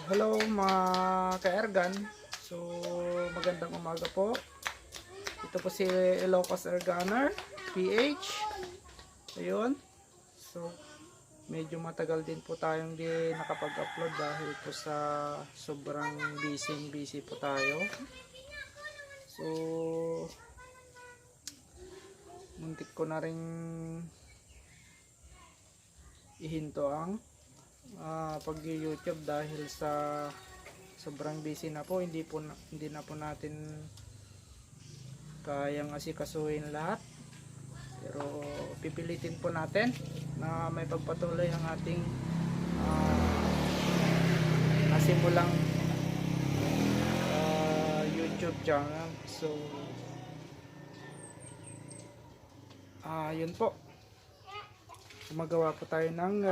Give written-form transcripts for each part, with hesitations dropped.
Hello mga ka-Airgun. So magandang umaga po. Ito po si Ilocos Airgunner PH. Ayun. So medyo matagal din po tayong di nakapag-upload dahil po sa sobrang busy po tayo. So muntik ko na rin ihinto ang pag-YouTube dahil sa sobrang busy na po. Hindi na po natin kayang asikasuhin lahat, pero pipilitin po natin na may pagpatuloy ang ating nasimulang YouTube channel. So yun po, gumagawa po tayo ng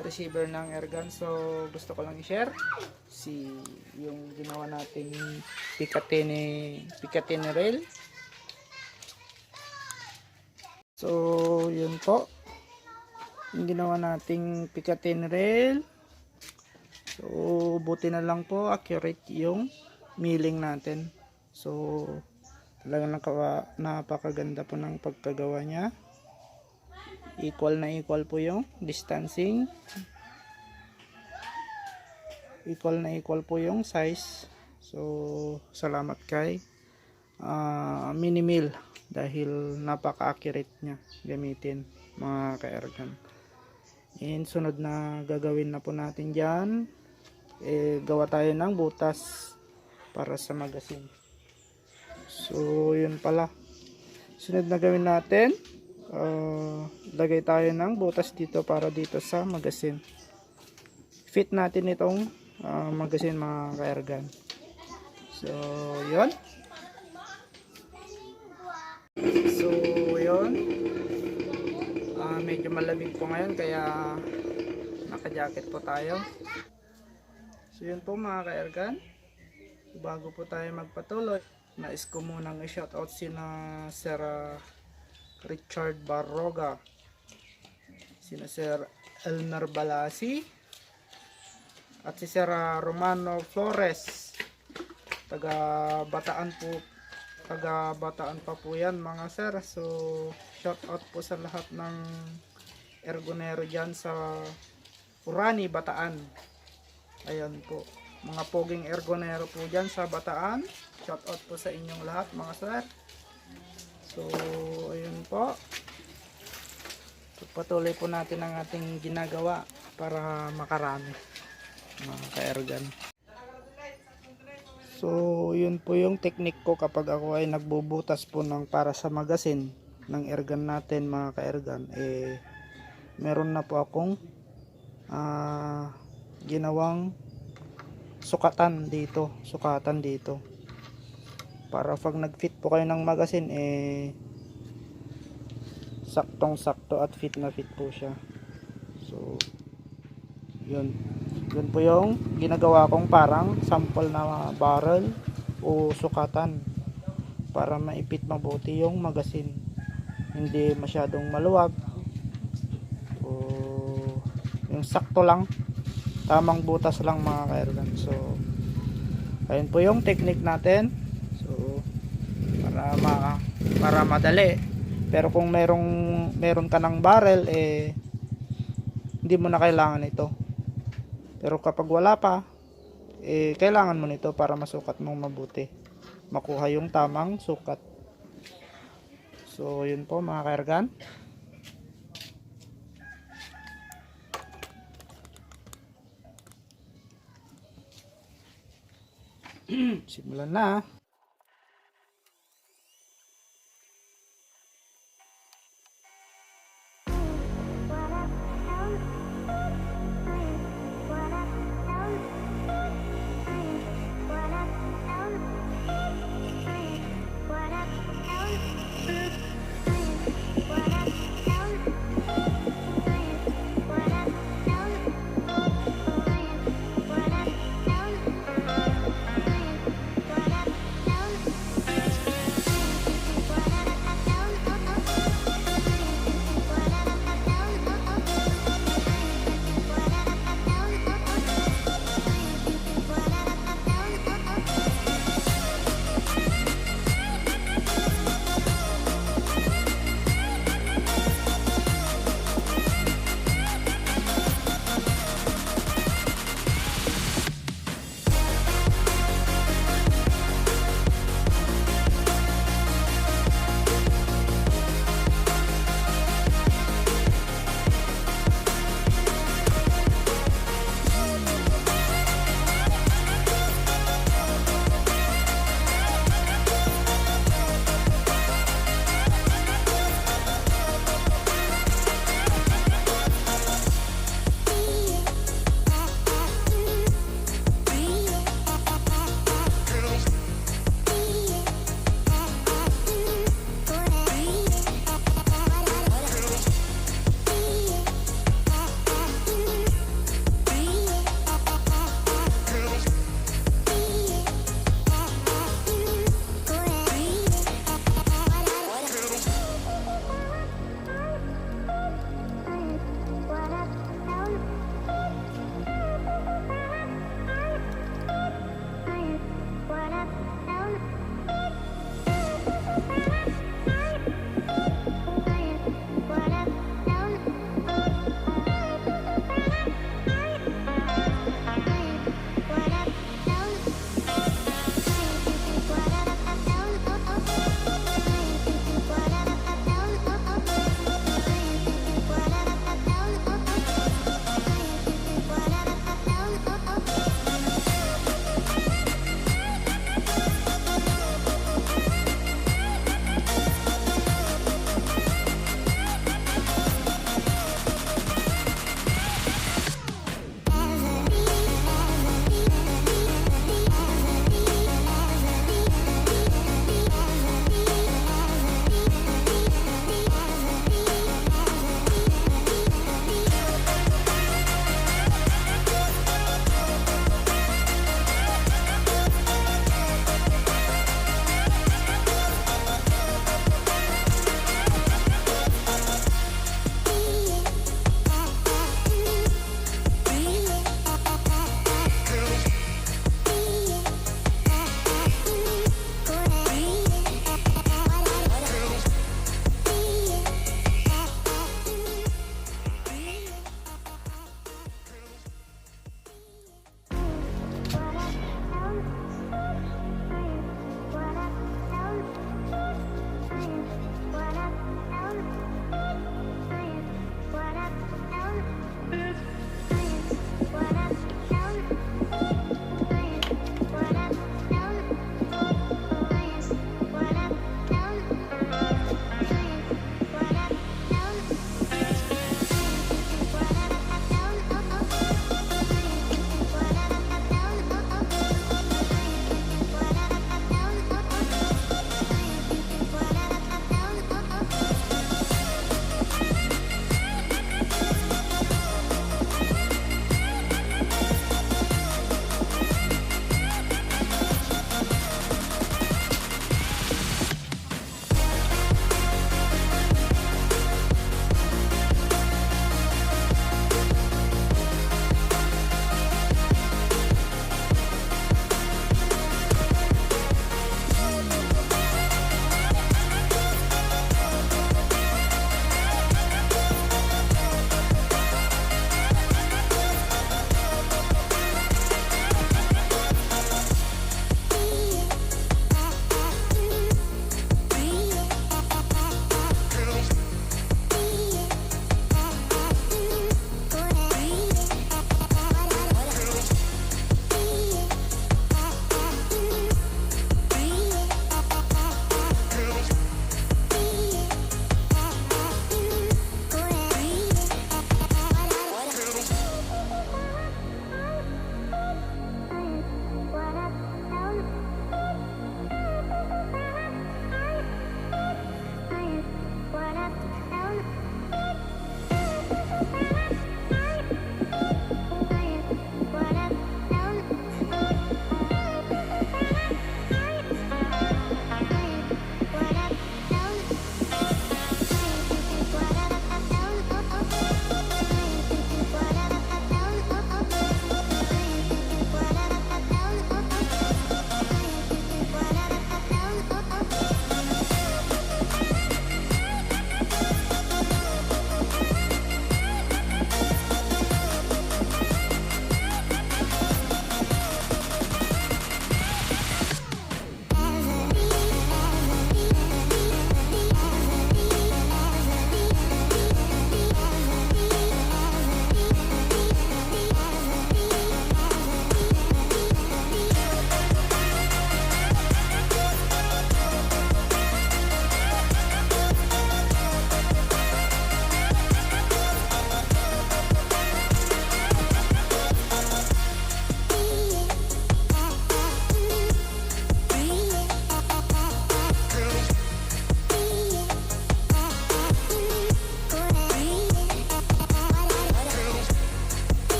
receiver ng airgun. So gusto ko lang i-share yung ginawa nating Picatinny rail. So yun po yung ginawa nating Picatinny rail. So buti na lang po accurate yung milling natin. So talagang napakaganda po ng pagkagawa niya. Equal po yung distancing, equal po yung size. So salamat kay Minimill dahil napaka-accurate niya gamitin mga ka-Airgun. And sunod na gagawin na po natin dyan, gawa tayo ng butas para sa magazine. So yun pala, sunod na gawin natin, lagay tayo ng butas dito para dito sa magazine. Fit natin itong magazine mga ka-Airgun. So yun. Medyo malamig po ngayon kaya naka-jacket po tayo. So yun po mga ka-Airgun, bago po tayo magpatuloy, nais ko munang i-shoutout sina Sir Richard Barroga, sina Sir Elmer Balasi, at si Sir Romano Flores. Taga Bataan pa po yan mga sir. So shout out po sa lahat ng ergonero dyan sa Urani, Bataan. Ayan po, mga poging ergonero po dyan sa Bataan. Shout out po sa inyong lahat mga sir. So ayun po, patuloy po natin ang ating ginagawa para makarami mga ka-Airgun. So yun po yung technique ko kapag ako ay nagbubutas po ng para sa magazine ng airgun natin mga ka-Airgun. Meron na po akong ginawang sukatan dito para pag nag-fit po kayo ng magazine, saktong sakto at fit na fit po siya. So yun po yung ginagawa kong parang sample na barrel o sukatan para maipit mabuti yung magazine, hindi masyadong maluwag, o yung sakto lang, tamang butas lang mga ka-Airgun. So ayun po yung technique natin. So para madali, pero kung meron ka ng barrel, hindi mo na kailangan ito. Pero kapag wala pa, kailangan mo nito para masukat mong mabuti, makuha yung tamang sukat. So yun po mga ka-Airgun. Simulan na.